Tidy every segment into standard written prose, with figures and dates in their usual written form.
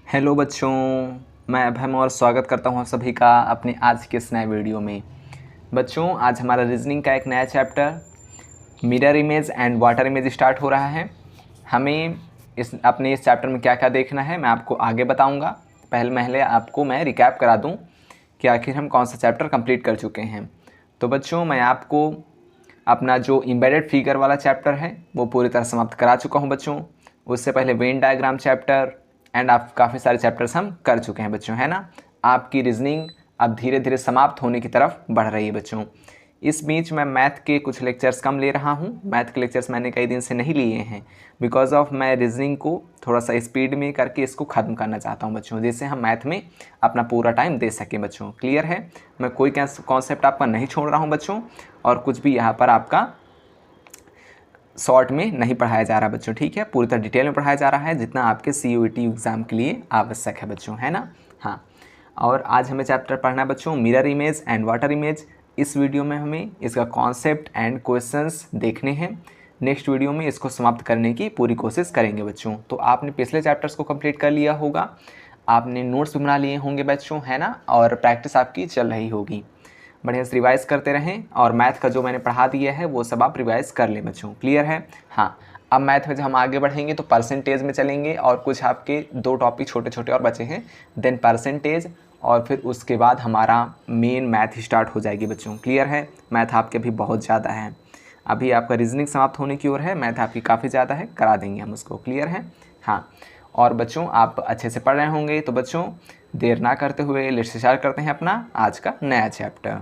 Hello बच्चों, मैं अभय और स्वागत करता हूँ आप सभी का अपने आज के इस नए वीडियो में। बच्चों, आज हमारा रीजनिंग का एक नया chapter mirror image and water image start हो रहा है। हमें अपने इस चैप्टर में क्या क्या देखना है मैं आपको आगे बताऊँगा। पहले आपको मैं रिकैप करा दूँ कि आखिर हम कौन सा चैप्टर कंप्लीट कर चुके हैं। तो बच्चों, मैं आपको अपना जो एम्बेडेड फिगर वाला चैप्टर है वो पूरी तरह समाप्त करा चुका हूँ बच्चों। उससे पहले वेन डायग्राम चैप्टर एंड आप काफ़ी सारे चैप्टर्स हम कर चुके हैं बच्चों, है ना। आपकी रीजनिंग अब धीरे धीरे समाप्त होने की तरफ बढ़ रही है बच्चों। इस बीच मैं मैथ के कुछ लेक्चर्स कम ले रहा हूँ। मैथ के लेक्चर्स मैंने कई दिन से नहीं लिए हैं बिकॉज ऑफ मैं रीजनिंग को थोड़ा सा स्पीड में करके इसको ख़त्म करना चाहता हूँ बच्चों, जिससे हम मैथ में अपना पूरा टाइम दे सकें बच्चों। क्लियर है? मैं कोई कॉन्सेप्ट आपका नहीं छोड़ रहा हूँ बच्चों, और कुछ भी यहाँ पर आपका शॉर्ट में नहीं पढ़ाया जा रहा बच्चों, ठीक है। पूरी तरह डिटेल में पढ़ाया जा रहा है जितना आपके CUET एग्ज़ाम के लिए आवश्यक है बच्चों, है ना। हाँ, और आज हमें चैप्टर पढ़ना है बच्चों mirror image and water image. इस वीडियो में हमें इसका कॉन्सेप्ट एंड क्वेश्चंस देखने हैं। नेक्स्ट वीडियो में इसको समाप्त करने की पूरी कोशिश करेंगे बच्चों। तो आपने पिछले चैप्टर्स को कंप्लीट कर लिया होगा, आपने नोट्स भी बना लिए होंगे बच्चों, है ना, और प्रैक्टिस आपकी चल रही होगी। बढ़िया से रिवाइज़ करते रहें, और मैथ का जो मैंने पढ़ा दिया है वो सब आप रिवाइज़ कर लें बच्चों। क्लियर है? हाँ, अब मैथ में जब हम आगे बढ़ेंगे तो परसेंटेज में चलेंगे, और कुछ आपके 2 टॉपिक छोटे छोटे और बचे हैं, देन परसेंटेज, और फिर उसके बाद हमारा मेन मैथ स्टार्ट हो जाएगी बच्चों। क्लियर है? मैथ आपके अभी बहुत ज़्यादा है, अभी आपका रीजनिंग समाप्त होने की ओर है, मैथ आपकी काफ़ी ज़्यादा है, करा देंगे हम उसको। क्लियर है? हाँ, और बच्चों आप अच्छे से पढ़ रहे होंगे, तो बच्चों देर ना करते हुए लेट्स स्टार्ट करते हैं अपना आज का नया चैप्टर।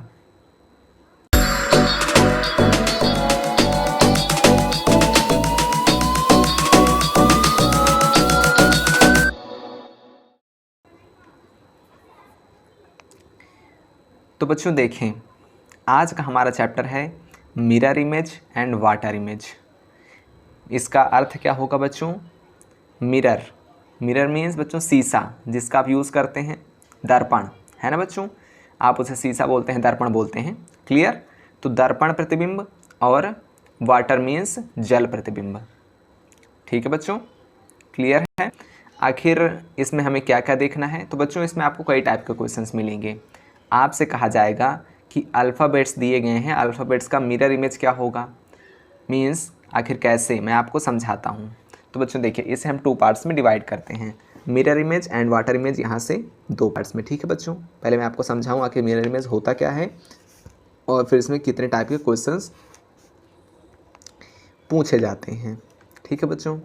तो बच्चों देखें, आज का हमारा चैप्टर है mirror image and water image. इसका अर्थ क्या होगा बच्चों? मिरर, मिरर मीन्स बच्चों शीशा, जिसका आप यूज़ करते हैं, दर्पण, है ना बच्चों। आप उसे शीशा बोलते हैं, दर्पण बोलते हैं। क्लियर? तो दर्पण प्रतिबिंब, और वाटर मीन्स जल प्रतिबिंब। ठीक है बच्चों, क्लियर है? आखिर इसमें हमें क्या क्या देखना है? तो बच्चों इसमें आपको कई टाइप के क्वेश्चंस मिलेंगे। आपसे कहा जाएगा कि अल्फ़ाबेट्स दिए गए हैं, अल्फ़ाबेट्स का मिरर इमेज क्या होगा, मीन्स आखिर कैसे, मैं आपको समझाता हूँ। तो बच्चों देखिए, इसे हम 2 पार्ट्स में डिवाइड करते हैं, mirror image and water image, यहाँ से 2 पार्ट्स में। ठीक है बच्चों, पहले मैं आपको समझाऊँ आखिर मिरर इमेज होता क्या है, और फिर इसमें कितने टाइप के क्वेश्चंस पूछे जाते हैं। ठीक है बच्चों,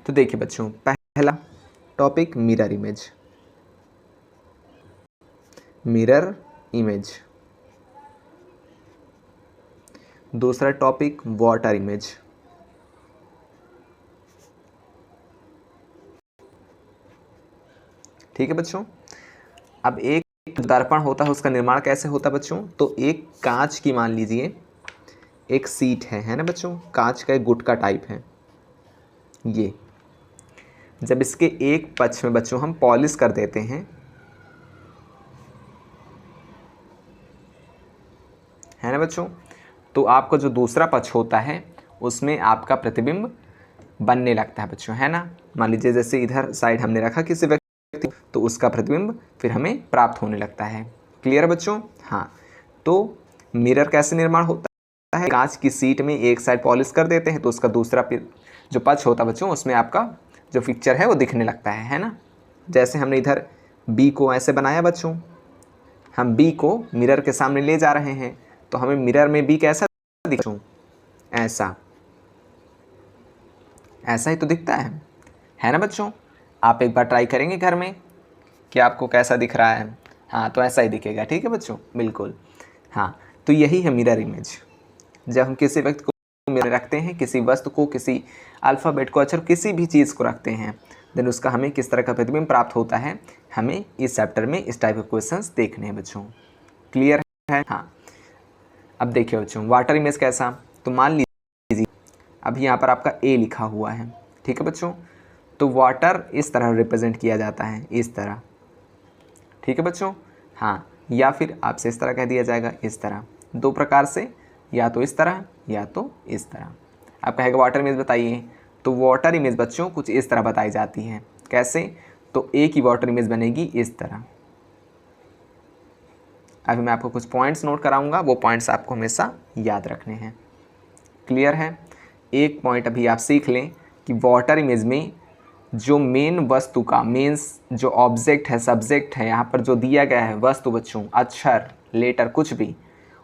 तो देखिए बच्चों, पहला topic mirror image, mirror image. दूसरा टॉपिक वाटर इमेज। ठीक है बच्चों, अब एक दर्पण होता है, उसका निर्माण कैसे होता है बच्चों? तो एक कांच की, मान लीजिए एक सीट है ना बच्चों, कांच का एक गुटका टाइप है ये। जब इसके एक पक्ष में बच्चों हम पॉलिश कर देते हैं, है ना बच्चों, तो आपका जो दूसरा पक्ष होता है उसमें आपका प्रतिबिंब बनने लगता है बच्चों, है ना। मान लीजिए जैसे इधर साइड हमने रखा किसी व्यक्ति, तो उसका प्रतिबिंब फिर हमें प्राप्त होने लगता है। क्लियर है बच्चों? हाँ, तो मिरर कैसे निर्माण होता है? कांच की सीट में एक साइड पॉलिश कर देते हैं, तो उसका दूसरा जो पक्ष होता है बच्चों, उसमें आपका जो पिक्चर है वो दिखने लगता है ना। जैसे हमने इधर बी को ऐसे बनाया बच्चों, हम बी को मिरर के सामने ले जा रहे हैं, तो हमें मिरर में बी कैसा दिखता है? ऐसा, ऐसा ही तो दिखता है ना बच्चों। आप एक बार ट्राई करेंगे घर में कि आपको कैसा दिख रहा है। हाँ, तो ऐसा ही दिखेगा। ठीक है बच्चों, बिल्कुल। हाँ, तो यही है मिरर इमेज। जब हम किसी व्यक्ति को मिरर रखते हैं, किसी वस्तु को, किसी अल्फ़ाबेट को, अक्षर, किसी भी चीज़ को रखते हैं, देन उसका हमें किस तरह का प्रतिबिंब प्राप्त होता है, हमें इस चैप्टर में इस टाइप के क्वेश्चंस देखने हैं बच्चों। क्लियर है? हाँ, अब देखिए बच्चों, वाटर इमेज कैसा? तो मान लीजिए अभी यहाँ पर आपका ए लिखा हुआ है, ठीक है बच्चों, तो वाटर इस तरह रिप्रेजेंट किया जाता है, इस तरह। ठीक है बच्चों? हाँ, या फिर आपसे इस तरह कह दिया जाएगा, इस तरह। 2 प्रकार से, या तो इस तरह या तो इस तरह। आप कहेगा वाटर इमेज बताइए, तो वाटर इमेज बच्चों कुछ इस तरह बताई जाती है। कैसे? तो ए की वाटर इमेज बनेगी इस तरह। अभी मैं आपको कुछ पॉइंट्स नोट कराऊंगा, वो पॉइंट्स आपको हमेशा याद रखने हैं। क्लियर है? एक पॉइंट अभी आप सीख लें कि वाटर इमेज में जो मेन वस्तु का मेंस जो ऑब्जेक्ट है, सब्जेक्ट है, यहाँ पर जो दिया गया है वस्तु बच्चों, अक्षर, लेटर, कुछ भी,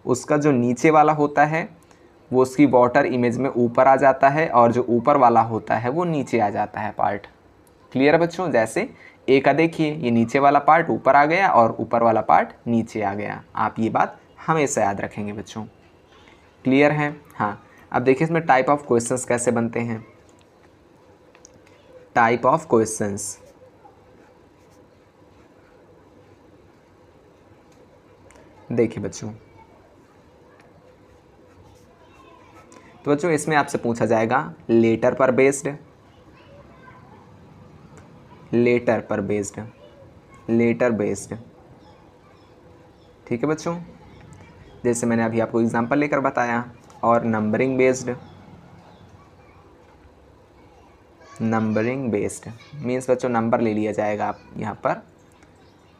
उसका जो नीचे वाला होता है वो उसकी वाटर इमेज में ऊपर आ जाता है, और जो ऊपर वाला होता है वो नीचे आ जाता है पार्ट। क्लियर है बच्चों? जैसे ए का देखिए, ये नीचे वाला पार्ट ऊपर आ गया और ऊपर वाला पार्ट नीचे आ गया। आप ये बात हमेशा याद रखेंगे बच्चों। क्लियर है? हाँ। अब देखिए इसमें टाइप ऑफ क्वेश्चंस कैसे बनते हैं। टाइप ऑफ क्वेश्चंस, देखिए बच्चों, तो बच्चों इसमें आपसे पूछा जाएगा लेटर पर बेस्ड, लेटर पर बेस्ड, लेटर बेस्ड। ठीक है बच्चों, जैसे मैंने अभी आपको एग्जांपल लेकर बताया। और numbering based, numbering based means बच्चों नंबर ले लिया जाएगा आप यहाँ पर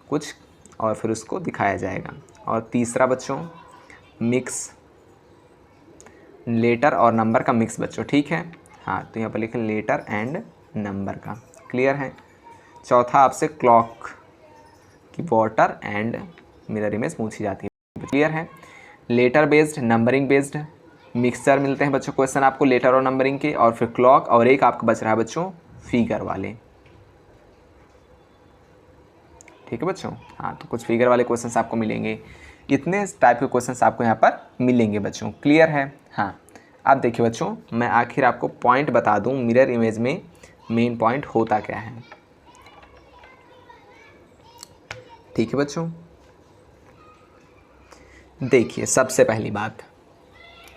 कुछ, और फिर उसको दिखाया जाएगा। और तीसरा बच्चों मिक्स, लेटर और नंबर का मिक्स बच्चों। ठीक है? हाँ, तो यहाँ पर लिखें लेटर एंड नंबर का। क्लियर है? चौथा आपसे क्लॉक की वाटर एंड मिरर इमेज पूछी जाती है। क्लियर है? Letter based, numbering based, mixture मिलते हैं बच्चों क्वेश्चन आपको लेटर और नंबरिंग के, और फिर क्लॉक, और एक आपका बच रहा है बच्चों फिगर वाले। ठीक है बच्चों? हाँ, तो कुछ फिगर वाले क्वेश्चंस आपको मिलेंगे। इतने टाइप के क्वेश्चंस आपको यहाँ पर मिलेंगे बच्चों। क्लियर है? हाँ। अब देखिए बच्चों, मैं आखिर आपको पॉइंट बता दूँ मिरर इमेज में मेन पॉइंट होता क्या है। ठीक है बच्चों, देखिए सबसे पहली बात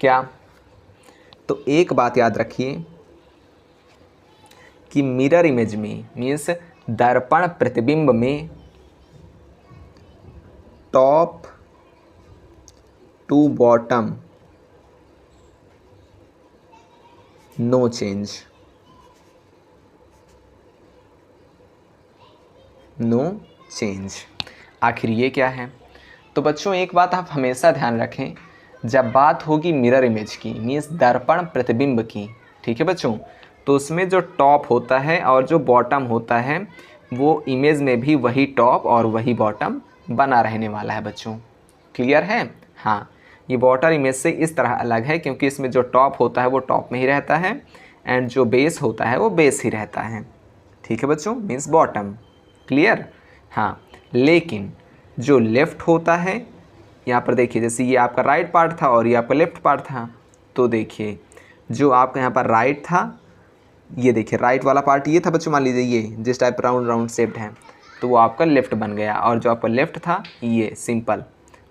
क्या, तो एक बात याद रखिए कि मिरर इमेज में मीन्स दर्पण प्रतिबिंब में top to bottom no change, no change. आखिर ये क्या है? तो बच्चों एक बात आप हमेशा ध्यान रखें, जब बात होगी मिरर इमेज की मीन्स दर्पण प्रतिबिंब की, ठीक है बच्चों, तो उसमें जो टॉप होता है और जो बॉटम होता है वो इमेज में भी वही टॉप और वही बॉटम बना रहने वाला है बच्चों। क्लियर है? हाँ, ये वाटर इमेज से इस तरह अलग है क्योंकि इसमें जो टॉप होता है वो टॉप में ही रहता है एंड जो बेस होता है वो बेस ही रहता है। ठीक है बच्चों, मीन्स बॉटम। क्लियर? हाँ, लेकिन जो लेफ़्ट होता है, यहाँ पर देखिए जैसे ये आपका राइट पार्ट था और ये आपका लेफ़्ट पार्ट था, तो देखिए जो आपका यहाँ पर राइट था, ये देखिए राइट वाला पार्ट ये था बच्चों, मान लीजिए ये जिस टाइप राउंड राउंड शेप्ड है, तो वो आपका लेफ़्ट बन गया, और जो आपका लेफ़्ट था ये सिंपल,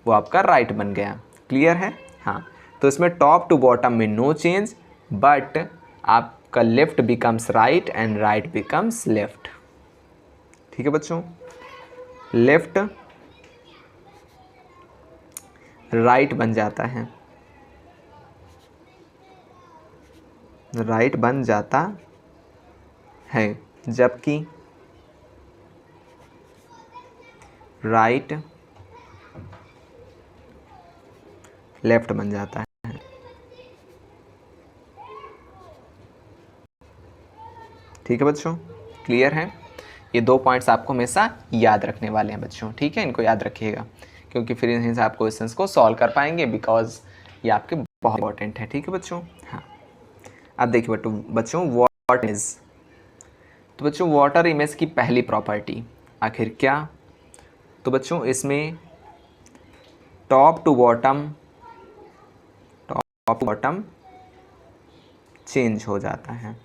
वो आपका राइट बन गया। क्लियर है? हाँ, तो इसमें टॉप टू बॉटम में नो चेंज, बट आपका left becomes right and right becomes left. ठीक है बच्चों, लेफ़्ट राइट बन जाता है, राइट बन जाता है, जबकि राइट लेफ्ट बन जाता है। ठीक है बच्चों, क्लियर है? ये दो पॉइंट्स आपको हमेशा याद रखने वाले हैं बच्चों। ठीक है, इनको याद रखिएगा क्योंकि फिर इन्हीं से आप क्वेश्चंस को सॉल्व कर पाएंगे, बिकॉज ये आपके बहुत इंपॉर्टेंट है। ठीक है बच्चों? हाँ, अब देखिए बच्चों वाटर इमेज, तो बच्चों वाटर इमेज की पहली प्रॉपर्टी आखिर क्या, तो बच्चों इसमें टॉप टू बॉटम चेंज हो जाता है।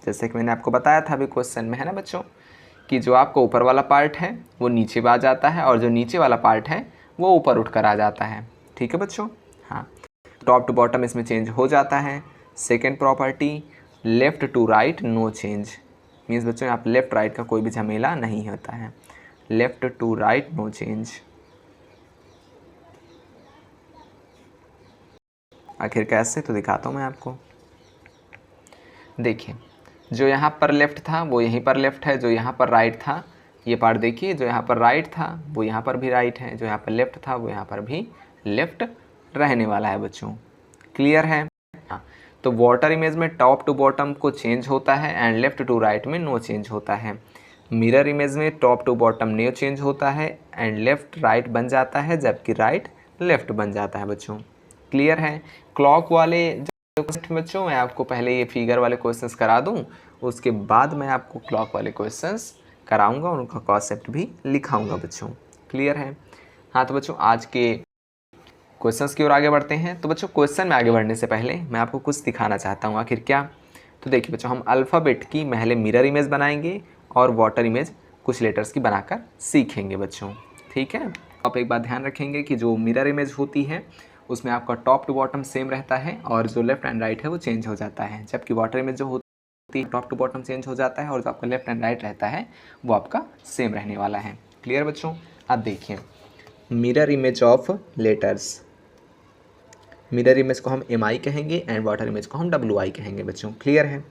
जैसे कि मैंने आपको बताया था अभी क्वेश्चन में, है ना बच्चों, कि जो आपका ऊपर वाला पार्ट है वो नीचे आ जाता है और जो नीचे वाला पार्ट है वो ऊपर उठकर आ जाता है। ठीक है बच्चों? हाँ, टॉप टू बॉटम इसमें चेंज हो जाता है। Second property left to right no change, means बच्चों यहाँ पर लेफ़्ट राइट का कोई भी झमेला नहीं होता है। Left to right no change. आखिर कैसे, तो दिखाता हूँ मैं आपको। देखिए जो यहाँ पर लेफ़्ट था वो यहीं पर लेफ़्ट है, जो यहाँ पर राइट था, ये पार्ट देखिए, जो यहाँ पर राइट था वो यहाँ पर भी राइट है, जो यहाँ पर लेफ़्ट था वो यहाँ पर भी लेफ़्ट रहने वाला है बच्चों। क्लियर है? हाँ, तो वाटर इमेज में टॉप टू बॉटम को चेंज होता है एंड लेफ़्ट टू राइट में नो चेंज होता है। मिरर इमेज में top to bottom no change होता है एंड लेफ़्ट राइट बन जाता है, जबकि राइट लेफ़्ट बन जाता है बच्चों। क्लियर है? क्लॉक वाले बच्चों मैं आपको पहले ये फिगर वाले क्वेश्चंस करा दूं, उसके बाद मैं आपको क्लॉक वाले क्वेश्चंस कराऊंगा और उनका कॉन्सेप्ट भी लिखाऊंगा बच्चों। क्लियर है? हाँ, तो बच्चों आज के क्वेश्चंस की ओर आगे बढ़ते हैं। तो बच्चों क्वेश्चन में आगे बढ़ने से पहले मैं आपको कुछ दिखाना चाहता हूँ। आखिर क्या? तो देखिए बच्चों, हम अल्फ़ाबेट की पहले मिरर इमेज बनाएंगे और वाटर इमेज कुछ लेटर्स की बनाकर सीखेंगे बच्चों। ठीक है? आप एक बात ध्यान रखेंगे कि जो मिरर इमेज होती है उसमें आपका टॉप टू बॉटम सेम रहता है और जो लेफ्ट एंड राइट है वो चेंज हो जाता है, जबकि वाटर इमेज जो होती है टॉप टू बॉटम चेंज हो जाता है और जो आपका लेफ्ट एंड राइट रहता है वो आपका सेम रहने वाला है। क्लियर बच्चों? अब देखिए mirror image of letters, mirror image को हम MI कहेंगे एंड वाटर इमेज को हम WI कहेंगे बच्चों। क्लियर है?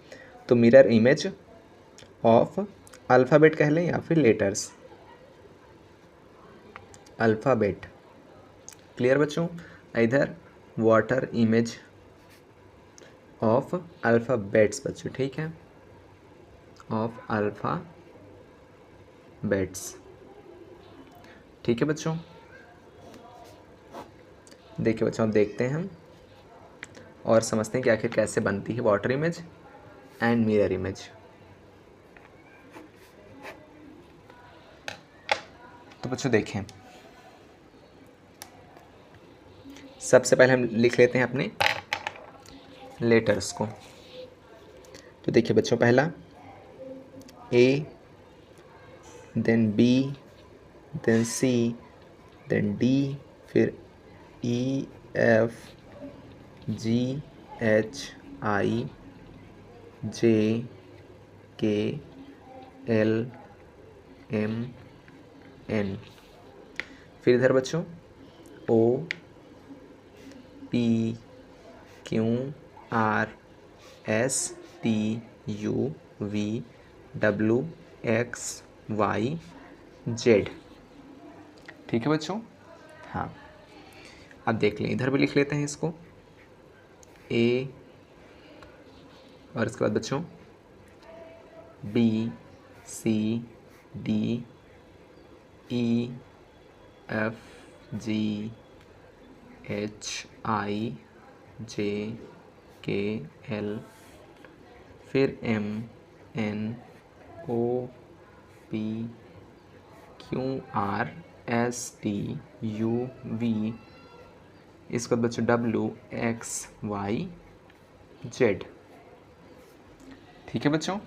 तो मिरर इमेज ऑफ अल्फ़ाबेट कह लें या फिर लेटर्स, अल्फ़ाबेट। क्लियर बच्चों? इधर वाटर इमेज ऑफ अल्फ़ाबेट्स बच्चों। ठीक है? Of alphabets. ठीक है बच्चों? देखिए बच्चों, अब देखते हैं हम और समझते हैं कि आखिर कैसे बनती है water image and mirror image. तो बच्चों देखें, सबसे पहले हम लिख लेते हैं अपने लेटर्स को। तो देखिए बच्चों, पहला A, then B, then C, then D, फिर E, F, G, H, I, J, K, L, M, N। फिर इधर बच्चों O, P, Q, R, S, T, U, V, W, X, Y, Z। ठीक है बच्चों? हाँ, अब देख लें, इधर भी लिख लेते हैं इसको A और इसके बाद बच्चों B, C, D, E, F, G, H, I, J, K, L, फिर M, N, O, P, Q, R, S, T, U, V, इसके बाद बच्चों W, X, Y, Z। ठीक है बच्चों?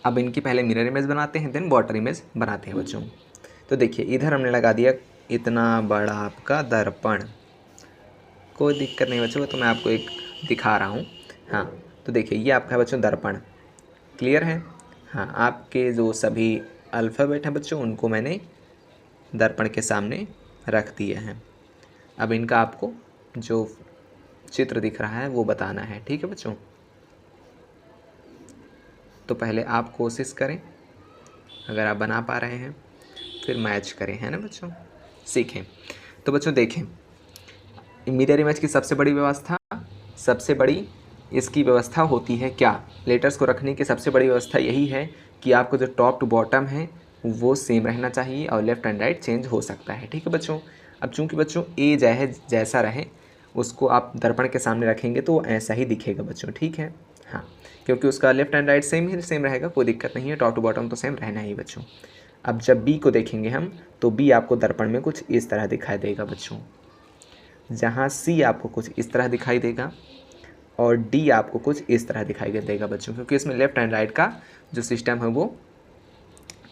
अब इनकी पहले मिरर इमेज बनाते हैं, देन वाटर इमेज बनाते हैं बच्चों। तो देखिए इधर हमने लगा दिया इतना बड़ा आपका दर्पण, कोई दिक्कत नहीं बच्चों, तो मैं आपको एक दिखा रहा हूँ। हाँ, तो देखिए ये आपका है बच्चों दर्पण। क्लियर है? हाँ, आपके जो सभी अल्फ़ाबेट हैं बच्चों उनको मैंने दर्पण के सामने रख दिए हैं। अब इनका आपको जो चित्र दिख रहा है वो बताना है। ठीक है बच्चों? तो पहले आप कोशिश करें, अगर आप बना पा रहे हैं फिर मैच करें, है ना बच्चों? सीखें। तो बच्चों देखें, मिरर इमेज की सबसे बड़ी व्यवस्था, सबसे बड़ी इसकी व्यवस्था होती है क्या? लेटर्स को रखने की सबसे बड़ी व्यवस्था यही है कि आपको जो टॉप टू बॉटम है वो सेम रहना चाहिए और लेफ़्ट एंड राइट चेंज हो सकता है। ठीक है बच्चों? अब चूंकि बच्चों ए चाहे जैसा रहे उसको आप दर्पण के सामने रखेंगे तो वो ऐसा ही दिखेगा बच्चों। ठीक है? हाँ, क्योंकि उसका लेफ़्ट एंड राइट सेम रहेगा, कोई दिक्कत नहीं है, टॉप टू बॉटम तो सेम रहना ही बच्चों। अब जब बी को देखेंगे हम तो बी आपको दर्पण में कुछ इस तरह दिखाई देगा बच्चों, जहाँ सी आपको कुछ इस तरह दिखाई देगा और डी आपको कुछ इस तरह दिखाई देगा बच्चों, क्योंकि इसमें लेफ़्ट एंड राइट का जो सिस्टम है वो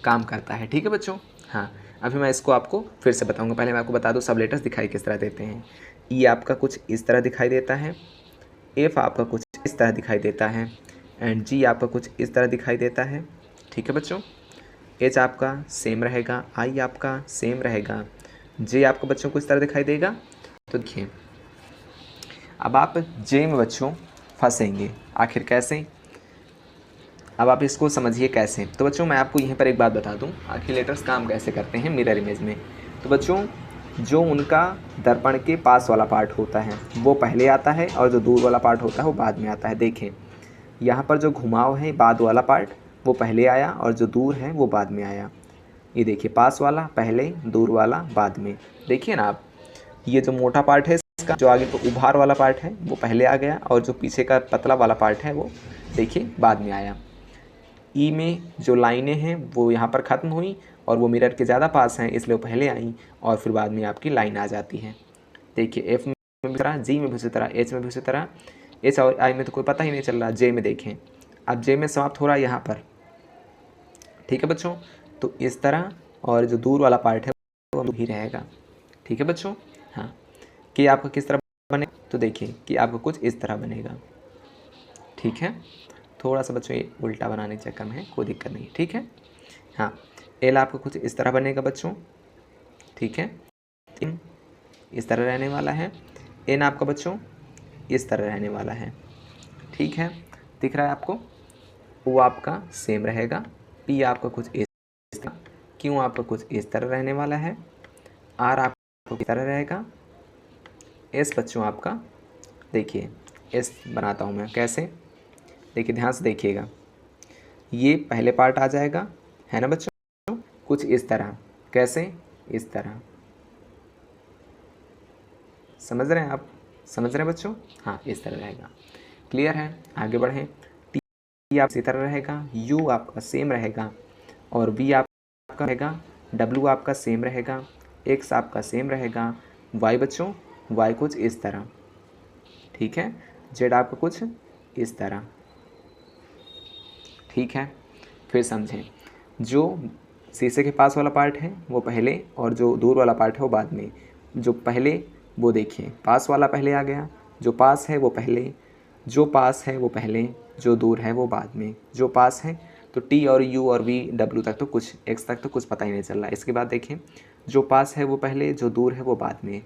काम करता है। ठीक है बच्चों? हाँ, अभी मैं इसको आपको फिर से बताऊंगा। पहले मैं आपको बता दूं सब लेटर्स दिखाई किस तरह देते हैं। ई आपका कुछ इस तरह दिखाई देता है, एफ आपका कुछ इस तरह दिखाई देता है एंड जी आपका कुछ इस तरह दिखाई देता है। ठीक है बच्चों? एच आपका सेम रहेगा, आई आपका सेम रहेगा, जे आपको बच्चों को इस तरह दिखाई देगा। तो देखिए अब आप जे में बच्चों फंसेंगे, आखिर कैसे? अब आप इसको समझिए कैसे। तो बच्चों मैं आपको यहीं पर एक बात बता दूं, आखिर लेटर्स काम कैसे करते हैं मिरर इमेज में। तो बच्चों जो उनका दर्पण के पास वाला पार्ट होता है वो पहले आता है और जो दूर वाला पार्ट होता है वो बाद में आता है। देखें यहाँ पर जो घुमाव है बाद वाला पार्ट वो पहले आया और जो दूर है वो बाद में आया। ये देखिए पास वाला पहले, दूर वाला बाद में। देखिए ना आप, ये जो मोटा पार्ट है इसका जो आगे तो उभार वाला पार्ट है वो पहले आ गया और जो पीछे का पतला वाला पार्ट है वो देखिए बाद में आया। ई में जो लाइनें हैं वो यहाँ पर ख़त्म हुई और वो मिरर के ज़्यादा पास हैं इसलिए वो पहले आई और फिर बाद में आपकी लाइन आ जाती है। देखिए एफ में भी तरह, जी में भी उसी तरह, एच में भी उसी तरह। एच और आई में तो कोई पता ही नहीं चल रहा। जे में देखें, अब जे में समाप्त हो रहा है यहाँ पर। ठीक है बच्चों, तो इस तरह और जो दूर वाला पार्ट है वो ही रहेगा। ठीक है बच्चों। हाँ, कि आपका किस तरह बनेगा, तो देखिए कि आपका कुछ इस तरह बनेगा। ठीक है, थोड़ा सा बच्चों ये उल्टा बनाने के चक्कर में है, कोई दिक्कत नहीं। ठीक है। हाँ, एल आपका कुछ इस तरह बनेगा बच्चों। ठीक है, इन इस तरह रहने वाला है। एन आपका बच्चों इस तरह रहने वाला है। ठीक है, दिख रहा है आपको। वो आपका सेम रहेगा। पी आपका कुछ इस तरह, क्यू आपका कुछ इस तरह रहने वाला है। आर आपको इस तरह रहेगा। एस बच्चों आपका देखिए एस बनाता हूँ मैं कैसे, देखिए ध्यान से देखिएगा। ये पहले पार्ट आ जाएगा, है ना बच्चों, कुछ इस तरह। कैसे, इस तरह। समझ रहे हैं आप, समझ रहे हैं बच्चों। हाँ, इस तरह रहेगा। क्लियर है, आगे बढ़ें। टी आप इसी तरह रहेगा, यू आपका सेम रहेगा और वी आपका रहेगा, डब्ल्यू आपका सेम रहेगा, एक्स आपका सेम रहेगा, वाई बच्चों वाई कुछ इस तरह। ठीक है, जेड आपका कुछ इस तरह। ठीक है, फिर समझें, जो शीशे के पास वाला पार्ट है वो पहले और जो दूर वाला पार्ट है वो बाद में। जो पहले वो देखिए पास वाला पहले आ गया, जो पास है वो पहले, जो पास है वो पहले, जो दूर है वो बाद में। जो पास है तो टी और यू और वी डब्ल्यू तक तो कुछ, एक्स तक तो कुछ पता ही नहीं चल रहा। इसके बाद देखें, जो पास है वो पहले, जो दूर है वो बाद में।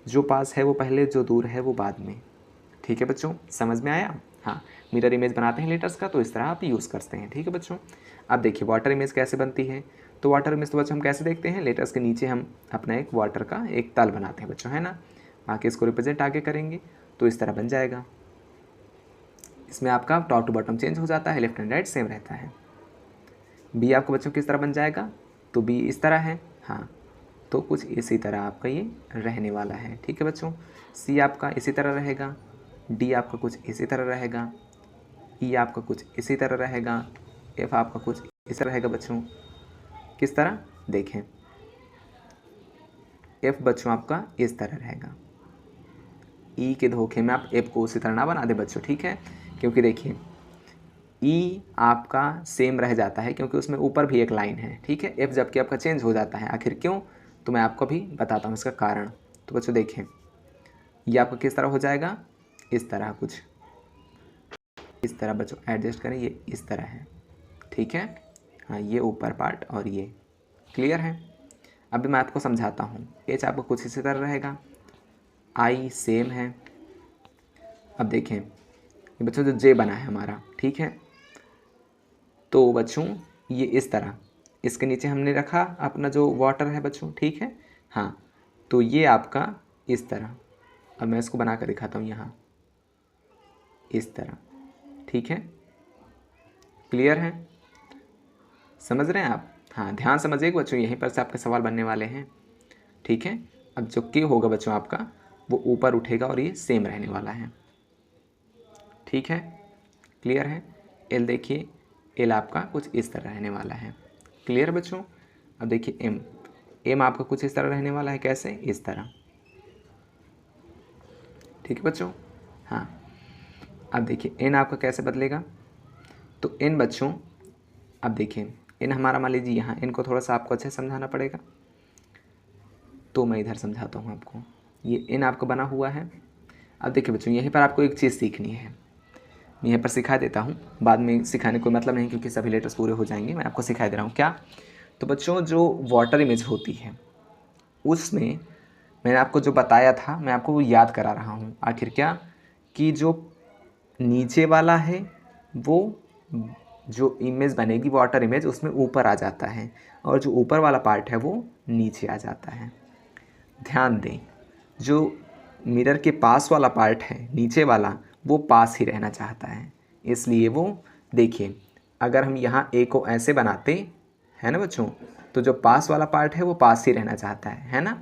जो पास है वो पहले, जो दूर है वो बाद में। ठीक है बच्चों, समझ में आया। हाँ, मिरर इमेज बनाते हैं लेटर्स का तो इस तरह आप यूज़ करते हैं। ठीक है बच्चों। अब देखिए वाटर इमेज कैसे बनती है। तो वाटर इमेज तो बच्चों हम कैसे देखते हैं, लेटर्स के नीचे हम अपना एक वाटर का एक तल बनाते हैं बच्चों, है ना। बाकी इसको रिप्रेजेंट आगे करेंगे तो इस तरह बन जाएगा। इसमें आपका टॉप टू बॉटम चेंज हो जाता है, लेफ्ट एंड राइट सेम रहता है। बी आपको बच्चों किस तरह बन जाएगा, तो बी इस तरह है। हाँ, तो कुछ इसी तरह आपका ये रहने वाला है। ठीक है बच्चों। सी आपका इसी तरह रहेगा, डी आपका कुछ इसी तरह रहेगा, ई आपका कुछ इसी तरह रहेगा, एफ आपका कुछ इस तरह रहेगा बच्चों। किस तरह, देखें एफ बच्चों आपका इस तरह रहेगा। ई के धोखे में आप एफ को उसी तरह ना बना दे बच्चों, ठीक है, क्योंकि देखिए ई आपका सेम रह जाता है क्योंकि उसमें ऊपर भी एक लाइन है। ठीक है, एफ जबकि आपका चेंज हो जाता है, आखिर क्यों, तो मैं आपको भी बताता हूँ इसका कारण। तो बच्चों देखें, ये आपका किस तरह हो जाएगा, इस तरह कुछ इस तरह बच्चों एडजस्ट करें, ये इस तरह है। ठीक है, हाँ ये ऊपर पार्ट और ये क्लियर है। अभी मैं आपको समझाता हूँ। एच आपको कुछ इसी तरह रहेगा, आई सेम है। अब देखें ये बच्चों जो जे बना है हमारा, ठीक है, तो बच्चों ये इस तरह, इसके नीचे हमने रखा अपना जो वाटर है बच्चों, ठीक है। हाँ, तो ये आपका इस तरह, अब मैं इसको बना कर दिखाता हूँ यहाँ इस तरह। ठीक है, क्लियर है, समझ रहे हैं आप। हाँ, ध्यान समझिएगा बच्चों, यहीं पर से आपके सवाल बनने वाले हैं। ठीक है, अब जो के होगा बच्चों आपका वो ऊपर उठेगा और ये सेम रहने वाला है। ठीक है, क्लियर है। एल देखिए, एल आपका कुछ इस तरह रहने वाला है। क्लियर बच्चों। अब देखिए एम, एम आपका कुछ इस तरह रहने वाला है, कैसे, इस तरह। ठीक है बच्चों। हाँ, अब देखिए एन आपका कैसे बदलेगा, तो एन बच्चों अब देखिए एन हमारा मान लीजिए यहाँ, एन को थोड़ा सा आपको अच्छे से समझाना पड़ेगा, तो मैं इधर समझाता हूँ आपको। ये एन आपका बना हुआ है। अब देखिए बच्चों यहीं पर आपको एक चीज़ सीखनी है, मैं यहीं पर सिखा देता हूँ, बाद में सिखाने कोई मतलब नहीं क्योंकि सभी लेटर्स पूरे हो जाएंगे। मैं आपको सिखा दे रहा हूँ क्या। तो बच्चों जो वाटर इमेज होती है उसमें मैंने आपको जो बताया था मैं आपको वो याद करा रहा हूँ। आखिर क्या, कि जो नीचे वाला है वो जो इमेज बनेगी वाटर इमेज उसमें ऊपर आ जाता है और जो ऊपर वाला पार्ट है वो नीचे आ जाता है। ध्यान दें, जो मिरर के पास वाला पार्ट है नीचे वाला वो पास ही रहना चाहता है, इसलिए वो देखिए अगर हम यहाँ ए को ऐसे बनाते है ना बच्चों, तो जो पास वाला पार्ट है वो पास ही रहना चाहता है ना,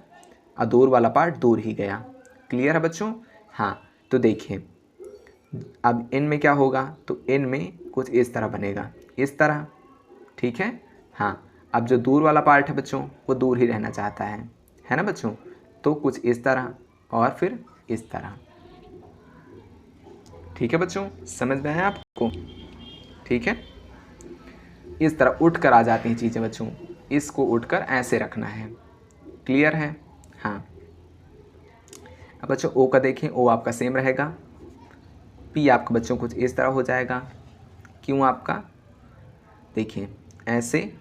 और दूर वाला पार्ट दूर ही गया। क्लियर है बच्चों? हाँ, तो देखिए अब इन में क्या होगा, तो इन में कुछ इस तरह बनेगा, इस तरह। ठीक है? हाँ, अब जो दूर वाला पार्ट है बच्चों वो दूर ही रहना चाहता है ना बच्चों, तो कुछ इस तरह और फिर इस तरह। ठीक है बच्चों, समझ में आया आपको? ठीक है, इस तरह उठ कर आ जाती हैं चीज़ें बच्चों, इसको उठकर ऐसे रखना है। क्लियर है? हाँ। अब बच्चों ओ का देखें, ओ आपका सेम रहेगा, पी आपका बच्चों कुछ इस तरह हो जाएगा, क्यों आपका देखिए ऐसे।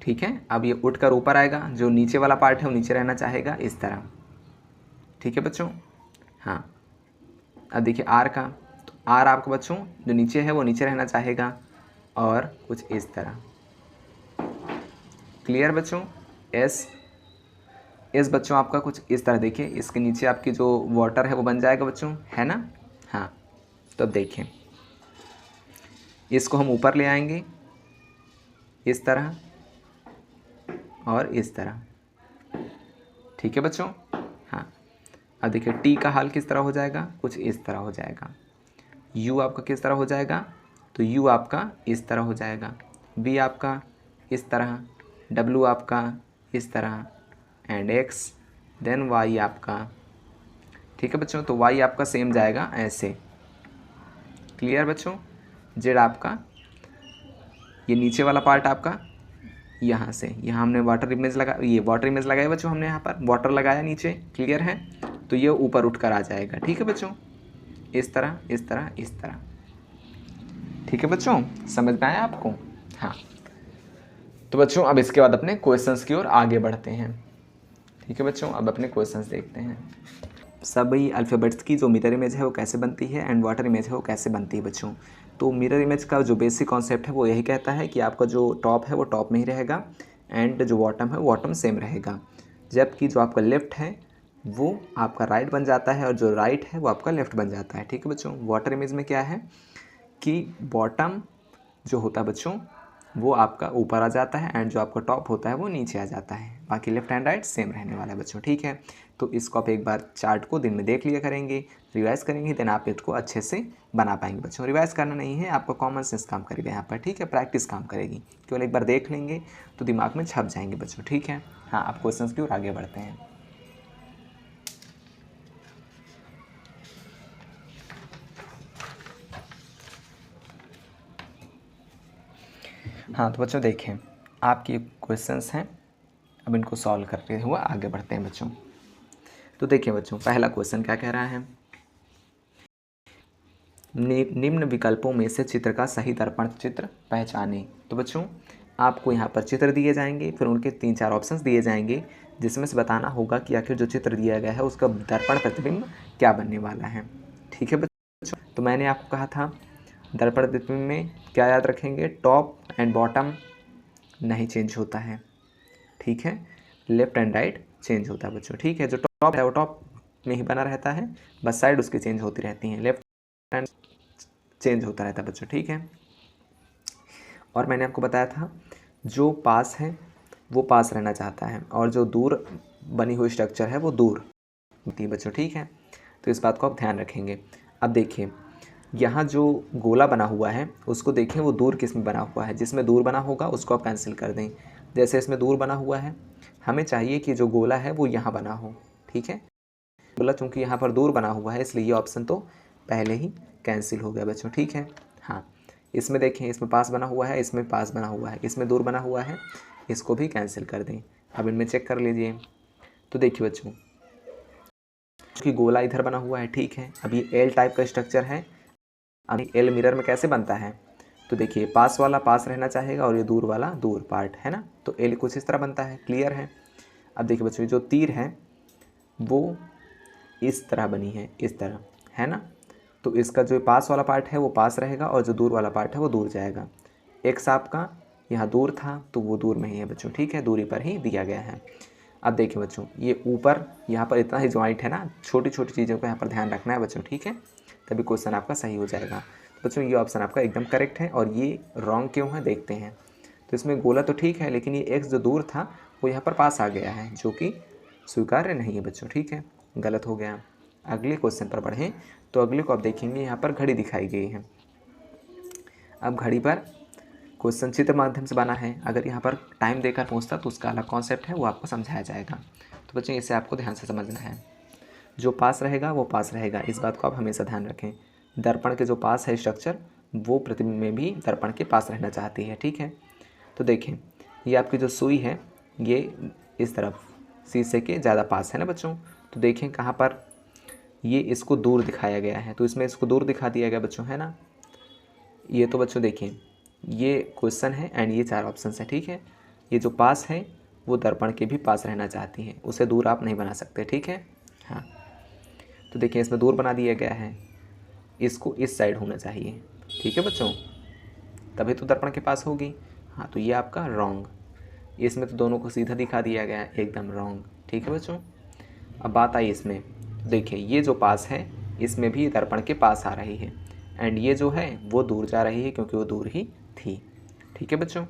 ठीक है, अब ये उठकर ऊपर आएगा, जो नीचे वाला पार्ट है वो नीचे रहना चाहेगा इस तरह। ठीक है बच्चों? हाँ, अब देखिए आर का, तो आर आपका बच्चों जो नीचे है वो नीचे रहना चाहेगा और कुछ इस तरह। क्लियर बच्चों? एस, एस बच्चों आपका कुछ इस तरह, देखिए इसके नीचे आपकी जो वाटर है वो बन जाएगा बच्चों, है ना? हाँ, तो अब देखें इसको हम ऊपर ले आएंगे इस तरह और इस तरह। ठीक है बच्चों? हाँ, अब देखिए टी का हाल किस तरह हो जाएगा, कुछ इस तरह हो जाएगा। यू आपका किस तरह हो जाएगा, तो यू आपका इस तरह हो जाएगा, बी आपका इस तरह, डब्लू आपका इस तरह एंड एक्स, देन वाई आपका। ठीक है बच्चों, तो वाई आपका सेम जाएगा ऐसे। क्लियर बच्चों? जेड आपका ये नीचे वाला पार्ट आपका यहाँ से, यहाँ हमने वाटर इमेज लगा, ये वाटर इमेज लगाया बच्चों, हमने यहाँ पर वाटर लगाया नीचे। क्लियर है? तो ये ऊपर उठकर आ जाएगा। ठीक है बच्चों, इस तरह इस तरह इस तरह। ठीक है बच्चों, समझ में आया आपको? हाँ, तो बच्चों अब इसके बाद अपने क्वेश्चंस की ओर आगे बढ़ते हैं। ठीक है बच्चों, अब अपने क्वेश्चंस देखते हैं। सभी अल्फ़ाबेट्स की जो मिरर इमेज है वो कैसे बनती है एंड वाटर इमेज है वो कैसे बनती है बच्चों। तो मिरर इमेज का जो बेसिक कॉन्सेप्ट है वो यही कहता है कि आपका जो टॉप है वो टॉप में ही रहेगा एंड जो बॉटम है वो बॉटम सेम रहेगा, जबकि जो आपका लेफ़्ट है वो आपका राइट बन जाता है और जो राइट है वो आपका लेफ़्ट बन जाता है। ठीक है बच्चों, वाटर इमेज में क्या है कि बॉटम जो होता है बच्चों वो आपका ऊपर आ जाता है एंड जो आपका टॉप होता है वो नीचे आ जाता है, बाकी लेफ्ट एंड राइट सेम रहने वाला है बच्चों। ठीक है, तो इसको आप एक बार चार्ट को दिन में देख लिया करेंगे, रिवाइज़ करेंगे, देन आप इसको अच्छे से बना पाएंगे बच्चों। रिवाइज़ करना नहीं है, आपका कॉमन सेंस काम करेगा यहाँ पर। ठीक है, प्रैक्टिस काम करेगी, केवल एक बार देख लेंगे तो दिमाग में छप जाएंगे बच्चों। ठीक है, हाँ, आप क्वेश्चन की ओर आगे बढ़ते हैं। हाँ, तो बच्चों देखें आपके क्वेश्चंस हैं, अब इनको सॉल्व करते हुए आगे बढ़ते हैं बच्चों। तो देखिए बच्चों, पहला क्वेश्चन क्या कह रहा है, निम्न विकल्पों में से चित्र का सही दर्पण चित्र पहचानें। तो बच्चों आपको यहाँ पर चित्र दिए जाएंगे, फिर उनके 3-4 ऑप्शंस दिए जाएंगे, जिसमें से बताना होगा कि आखिर जो चित्र दिया गया है उसका दर्पण प्रतिबिंब क्या बनने वाला है। ठीक है बच्चों, तो मैंने आपको कहा था दर्पण प्रतिबिंब में क्या याद रखेंगे, टॉप एंड बॉटम नहीं चेंज होता है। ठीक है, लेफ्ट एंड राइट चेंज होता है बच्चों। ठीक है, जो टॉप है वो टॉप में ही बना रहता है, बस साइड उसकी चेंज होती रहती हैं, लेफ्ट एंड चेंज होता रहता है बच्चों। ठीक है, और मैंने आपको बताया था जो पास है वो पास रहना चाहता है और जो दूर बनी हुई स्ट्रक्चर है वो दूर होती है बच्चों। ठीक है, तो इस बात को आप ध्यान रखेंगे। अब देखिए यहाँ जो गोला बना हुआ है उसको देखें, वो दूर किस में बना हुआ है, जिसमें दूर बना होगा उसको आप कैंसिल कर दें। जैसे इसमें दूर बना हुआ है, हमें चाहिए कि जो गोला है वो यहाँ बना हो। ठीक है, गोला चूँकि यहाँ पर दूर बना हुआ है इसलिए ये ऑप्शन तो पहले ही कैंसिल हो गया बच्चों। ठीक है, हाँ, इसमें देखें, इसमें पास बना हुआ है, इसमें पास बना हुआ है, इसमें दूर बना हुआ है, इसको भी कैंसिल कर दें। अब इनमें चेक कर लीजिए, तो देखिए बच्चों कि गोला इधर बना हुआ है। ठीक है, अब ये एल टाइप का स्ट्रक्चर है। अब एल मिरर में कैसे बनता है, तो देखिए पास वाला पास रहना चाहेगा और ये दूर वाला दूर पार्ट है ना, तो एल कुछ इस तरह बनता है। क्लियर है? अब देखिए बच्चों जो तीर है वो इस तरह बनी है, इस तरह, है ना, तो इसका जो पास वाला पार्ट है वो पास रहेगा और जो दूर वाला पार्ट है वो दूर जाएगा। एक्स आपका यहाँ दूर था तो वो दूर में ही है बच्चों, ठीक है, दूरी पर ही दिया गया है। अब देखिए बच्चों, ये ऊपर यहाँ पर इतना ही जॉइंट है ना, छोटी छोटी चीज़ों का यहाँ पर ध्यान रखना है बच्चों, ठीक है, तभी क्वेश्चन आपका सही हो जाएगा। तो बच्चों ये ऑप्शन आपका एकदम करेक्ट है। और ये रॉन्ग क्यों है देखते हैं। तो इसमें गोला तो ठीक है, लेकिन ये एक्स जो दूर था वो यहाँ पर पास आ गया है, जो कि स्वीकार्य नहीं है बच्चों, ठीक है, गलत हो गया। अगले क्वेश्चन पर बढ़ें तो अगले को आप देखेंगे, यहाँ पर घड़ी दिखाई गई है। अब घड़ी पर क्वेश्चन चित्र माध्यम से बना है, अगर यहाँ पर टाइम देकर पूछता तो उसका अलग कॉन्सेप्ट है, वो आपको समझाया जाएगा। तो बच्चों इसे आपको ध्यान से समझना है। जो पास रहेगा वो पास रहेगा, इस बात को आप हमेशा ध्यान रखें। दर्पण के जो पास है स्ट्रक्चर, वो प्रतिबिंब में भी दर्पण के पास रहना चाहती है, ठीक है। तो देखें, ये आपकी जो सुई है ये इस तरफ शीशे के ज़्यादा पास है ना बच्चों। तो देखें कहाँ पर ये इसको दूर दिखाया गया है, तो इसमें इसको दूर दिखा दिया गया बच्चों, है ना। ये तो बच्चों देखें, ये क्वेश्चन है एंड ये 4 ऑप्शन है, ठीक है। ये जो पास है वो दर्पण के भी पास रहना चाहती है, उसे दूर आप नहीं बना सकते, ठीक है। हाँ, तो देखिए इसमें दूर बना दिया गया है, इसको इस साइड होना चाहिए, ठीक है बच्चों, तभी तो दर्पण के पास होगी। हाँ, तो ये आपका रॉन्ग, इसमें तो दोनों को सीधा दिखा दिया गया है, एकदम रॉन्ग, ठीक है बच्चों। अब बात आई इसमें, देखिए ये जो पास है इसमें भी दर्पण के पास आ रही है, एंड ये जो है वो दूर जा रही है क्योंकि वो दूर ही थी, ठीक है बच्चों।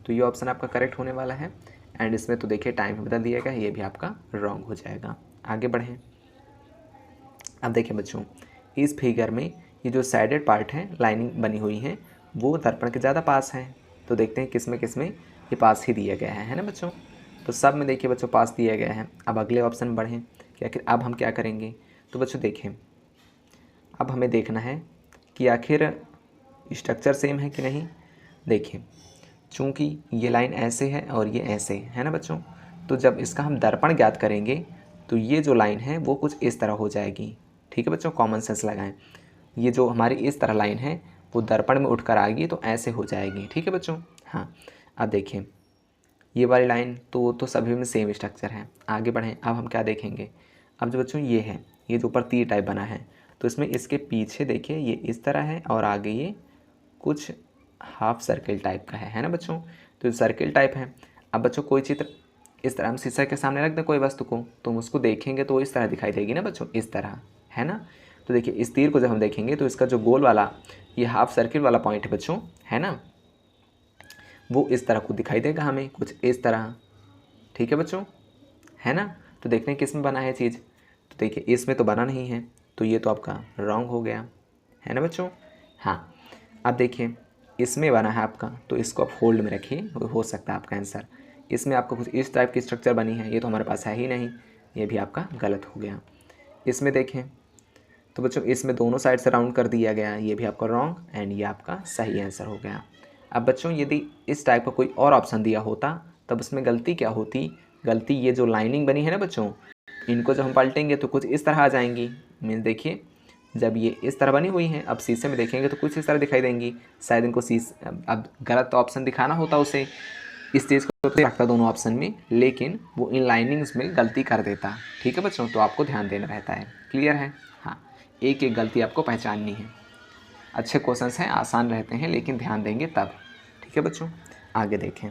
तो ये ऑप्शन आपका करेक्ट होने वाला है। एंड इसमें तो देखिए टाइम बदल दिया गया है, ये भी आपका रॉन्ग हो जाएगा। आगे बढ़ें। अब देखिए बच्चों, इस फिगर में ये जो साइडेड पार्ट है, लाइनिंग बनी हुई है, वो दर्पण के ज़्यादा पास है। तो देखते हैं किस में ये पास ही दिया गया है ना बच्चों। तो सब में देखिए बच्चों पास दिया गया है। अब अगले ऑप्शन बढ़ें कि आखिर अब हम क्या करेंगे। तो बच्चों देखें, अब हमें देखना है कि आखिर स्ट्रक्चर सेम है कि नहीं। देखिए, चूँकि ये लाइन ऐसे है और ये ऐसे है ना बच्चों, तो जब इसका हम दर्पण ज्ञात करेंगे तो ये जो लाइन है वो कुछ इस तरह हो जाएगी, ठीक है बच्चों, कॉमन सेंस लगाएं। ये जो हमारी इस तरह लाइन है वो दर्पण में उठकर आएगी तो ऐसे हो जाएगी, ठीक है बच्चों। हाँ, अब देखिए ये वाली लाइन तो सभी में सेम स्ट्रक्चर है। आगे बढ़ें, अब हम क्या देखेंगे। अब जो बच्चों ये है, ये जो ऊपर तीर टाइप बना है, तो इसमें इसके पीछे देखिए ये इस तरह है और आगे ये कुछ हाफ सर्किल टाइप का है ना बच्चों। तो सर्किल टाइप है। अब बच्चों कोई चित्र इस तरह हम शीशे के सामने रख दें कोई वस्तु को, तो हम उसको देखेंगे तो वो इस तरह दिखाई देगी ना बच्चों, इस तरह, है ना। तो देखिए इस तीर को जब हम देखेंगे तो इसका जो गोल वाला ये हाफ सर्किल वाला पॉइंट है बच्चों, है ना, वो इस तरह को दिखाई देगा हमें, कुछ इस तरह, ठीक है बच्चों, है ना। तो देखते हैं किस में बना है चीज़। तो देखिए इसमें तो बना नहीं है, तो ये तो आपका रॉन्ग हो गया, है ना बच्चों। हाँ, अब देखिए इसमें बना है आपका, तो इसको आप होल्ड में रखिए, हो सकता है आपका आंसर। इसमें आपको कुछ इस टाइप की स्ट्रक्चर बनी है, ये तो हमारे पास है ही नहीं, ये भी आपका गलत हो गया। इसमें देखें तो बच्चों इसमें दोनों साइड से राउंड कर दिया गया, ये भी आपका रॉन्ग एंड ये आपका सही आंसर हो गया। अब बच्चों यदि इस टाइप का कोई और ऑप्शन दिया होता तब उसमें गलती क्या होती। गलती ये जो लाइनिंग बनी है ना बच्चों, इनको जब हम पलटेंगे तो कुछ इस तरह आ जाएंगी। मीन्स देखिए जब ये इस तरह बनी हुई हैं, अब शीशे में देखेंगे तो कुछ इस तरह दिखाई देंगी। शायद इनको अब गलत ऑप्शन दिखाना होता उसे, इस चीज़ को तो रखता दोनों ऑप्शन में, लेकिन वो इन लाइनिंग्स में गलती कर देता, ठीक है बच्चों। तो आपको ध्यान देना रहता है, क्लियर है। हाँ, एक एक गलती आपको पहचाननी है। अच्छे क्वेश्चंस हैं, आसान रहते हैं, लेकिन ध्यान देंगे तब, ठीक है बच्चों। आगे देखें।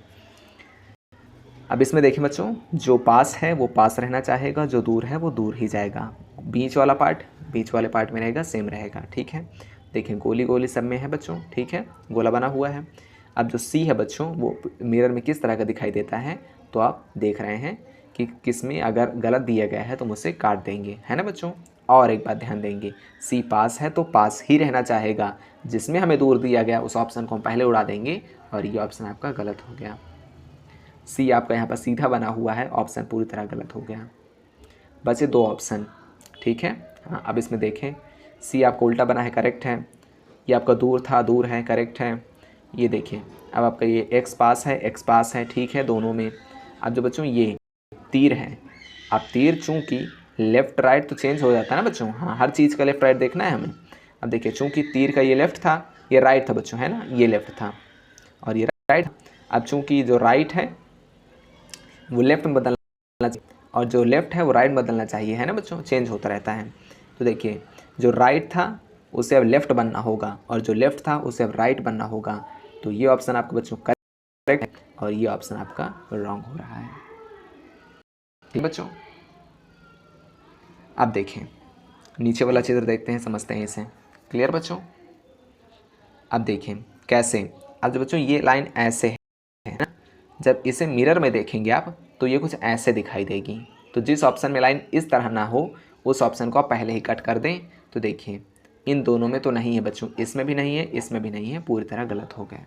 अब इसमें देखें बच्चों, जो पास है वो पास रहना चाहेगा, जो दूर है वो दूर ही जाएगा। बीच वाला पार्ट बीच वाले पार्ट में रहेगा, सेम रहेगा, ठीक है। देखें गोली गोली सब में है बच्चों, ठीक है, गोला बना हुआ है। अब जो सी है बच्चों वो मिरर में किस तरह का दिखाई देता है, तो आप देख रहे हैं कि किस में अगर गलत दिया गया है तो मुझसे काट देंगे, है ना बच्चों। और एक बात ध्यान देंगे, सी पास है तो पास ही रहना चाहेगा, जिसमें हमें दूर दिया गया उस ऑप्शन को हम पहले उड़ा देंगे, और ये ऑप्शन आपका गलत हो गया। सी आपका यहाँ पर सीधा बना हुआ है, ऑप्शन पूरी तरह गलत हो गया। बचे 2 ऑप्शन, ठीक है। हाँ, अब इसमें देखें, सी आपका उल्टा बना है, करेक्ट है। ये आपका दूर था, दूर है, करेक्ट है। ये देखिए अब आपका ये एक्स पास है, ठीक है, दोनों में। अब जो बच्चों ये तीर है, अब तीर चूँकि लेफ़्ट राइट तो चेंज हो जाता है ना बच्चों। हाँ, हर चीज़ का लेफ़्ट राइट देखना है हमें। अब देखिए चूँकि तीर का ये लेफ़्ट था, ये राइट था बच्चों, है ना, ये लेफ़्ट था और ये राइट। अब चूँकि जो राइट है वो लेफ़्ट में बदलना चाहिए और जो लेफ़्ट है वो राइट में बदलना चाहिए, है ना बच्चों, चेंज होता रहता है। तो देखिए जो राइट था उसे अब लेफ़्ट बनना होगा और जो लेफ़्ट था उसे अब राइट बनना होगा। तो ये ऑप्शन आपका बच्चों करेक्ट है और ये ऑप्शन आपका रॉन्ग हो रहा है। ठीक बच्चों, अब देखें नीचे वाला चित्र देखते हैं, समझते हैं इसे। क्लियर बच्चों? अब देखें कैसे। अब जब बच्चों ये लाइन ऐसे है ना, जब इसे मिरर में देखेंगे आप तो ये कुछ ऐसे दिखाई देगी। तो जिस ऑप्शन में लाइन इस तरह ना हो उस ऑप्शन को आप पहले ही कट कर दें। तो देखिए इन दोनों में तो नहीं है बच्चों, इसमें भी नहीं है, इसमें भी नहीं है, पूरी तरह गलत हो गया।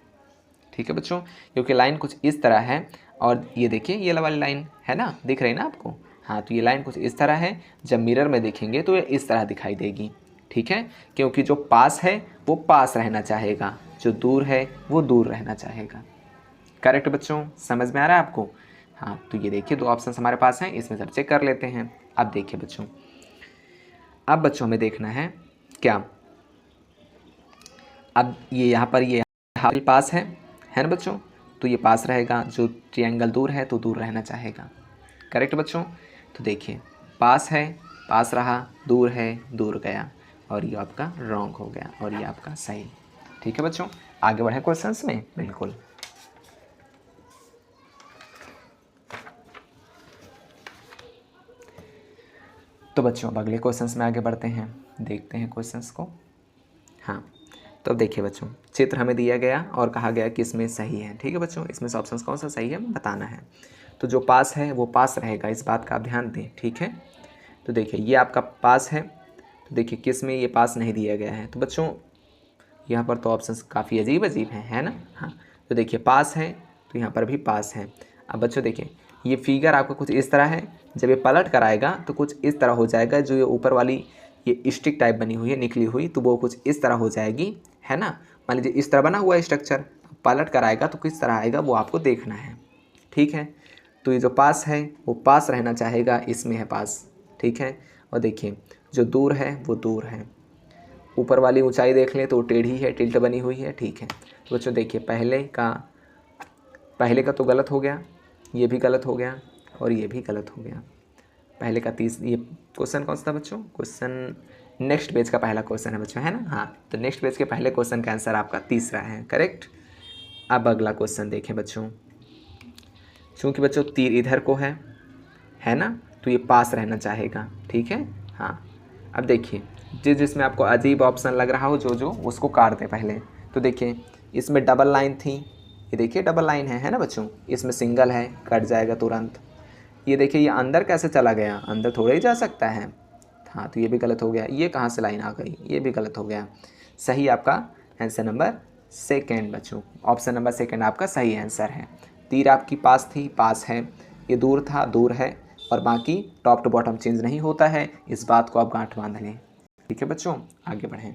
ठीक है बच्चों, क्योंकि लाइन कुछ इस तरह है और ये देखिए ये वाली लाइन है ना, दिख रही ना आपको? हाँ, तो ये लाइन कुछ इस तरह है, जब मिरर में देखेंगे तो ये इस तरह दिखाई देगी। ठीक है, क्योंकि जो पास है वो पास रहना चाहेगा, जो दूर है वो दूर रहना चाहेगा। करेक्ट बच्चों, समझ में आ रहा है आपको? हाँ, तो ये देखिए दो ऑप्शन हमारे पास हैं, इसमें सब चेक कर लेते हैं। अब देखिए बच्चों, अब बच्चों हमें देखना है क्या, अब ये यहाँ पर ये पास है ना बच्चों, तो ये पास रहेगा, जो ट्रायंगल दूर है तो दूर रहना चाहेगा। करेक्ट बच्चों? तो देखिए पास है, पास रहा, दूर है, दूर गया, और ये आपका रॉन्ग हो गया और ये आपका सही। ठीक है बच्चों, आगे बढ़े क्वेश्चंस में। बिल्कुल, तो बच्चों अब अगले क्वेश्चंस में आगे बढ़ते हैं, देखते हैं क्वेश्चंस को। हाँ, तो अब देखिए बच्चों, चित्र हमें दिया गया और कहा गया कि इसमें सही है। ठीक है बच्चों, इसमें से ऑप्शन कौन सा सही है बताना है। तो जो पास है वो पास रहेगा, इस बात का आप ध्यान दें। ठीक है, तो देखिए ये आपका पास है, तो देखिए किस में ये पास नहीं दिया गया है। तो बच्चों यहाँ पर तो ऑप्शन काफ़ी अजीब अजीब हैं, है ना? हाँ, तो देखिए पास है तो यहाँ पर भी पास है। अब बच्चों देखिए ये फिगर आपका कुछ इस तरह है, जब ये पलट कर आएगा तो कुछ इस तरह हो जाएगा। जो ये ऊपर वाली ये स्टिक टाइप बनी हुई है निकली हुई, तो वो कुछ इस तरह हो जाएगी, है ना? मान लीजिए इस तरह बना हुआ है स्ट्रक्चर, पलट कर आएगा तो किस तरह आएगा वो आपको देखना है। ठीक है, तो ये जो पास है वो पास रहना चाहेगा, इसमें है पास। ठीक है, और देखिए जो दूर है वो दूर है। ऊपर वाली ऊंचाई देख लें तो टेढ़ी है, टिल्ट बनी हुई है। ठीक है, तो बच्चों देखिए पहले का तो गलत हो गया, ये भी गलत हो गया और ये भी गलत हो गया। पहले का ये क्वेश्चन कौन सा था बच्चों? क्वेश्चन नेक्स्ट पेज का पहला क्वेश्चन है बच्चों, है ना? हाँ, तो नेक्स्ट पेज के पहले क्वेश्चन का आंसर आपका तीसरा है। करेक्ट। अब अगला क्वेश्चन देखें बच्चों, चूँकि बच्चों तीर इधर को है ना, तो ये पास रहना चाहेगा। ठीक है, हाँ। अब देखिए जिसमें आपको अजीब ऑप्शन लग रहा हो जो उसको काट दें पहले। तो देखिए इसमें डबल लाइन थी, ये देखिए डबल लाइन है ना बच्चों? इसमें सिंगल है, कट जाएगा तुरंत। ये देखिए ये अंदर कैसे चला गया, अंदर थोड़ा ही जा सकता है। हाँ, तो ये भी गलत हो गया। ये कहाँ से लाइन आ गई, ये भी गलत हो गया। सही आपका आंसर नंबर सेकेंड बच्चों, ऑप्शन नंबर सेकेंड आपका सही आंसर है। तीर आपकी पास थी, पास है, ये दूर था, दूर है, और बाकी टॉप टू बॉटम चेंज नहीं होता है। इस बात को आप गांठ बांध लें। ठीक है बच्चों, आगे बढ़ें।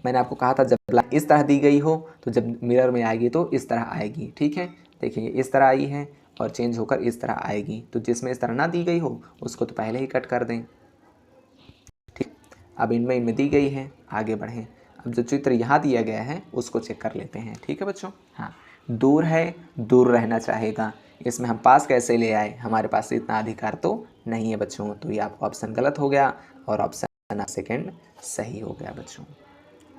मैंने आपको कहा था जब लाइन इस तरह दी गई हो तो जब मिरर में आएगी तो इस तरह आएगी। ठीक है, देखिए इस तरह आई है और चेंज होकर इस तरह आएगी। तो जिसमें इस तरह ना दी गई हो उसको तो पहले ही कट कर दें। ठीक, अब इनमें दी गई है, आगे बढ़ें। अब जो चित्र यहाँ दिया गया है उसको चेक कर लेते हैं। ठीक है बच्चों, हाँ, दूर है, दूर रहना चाहेगा। इसमें हम पास कैसे ले आए, हमारे पास इतना अधिकार तो नहीं है बच्चों। तो ये आपका ऑप्शन गलत हो गया और ऑप्शन सेकेंड सही हो गया बच्चों।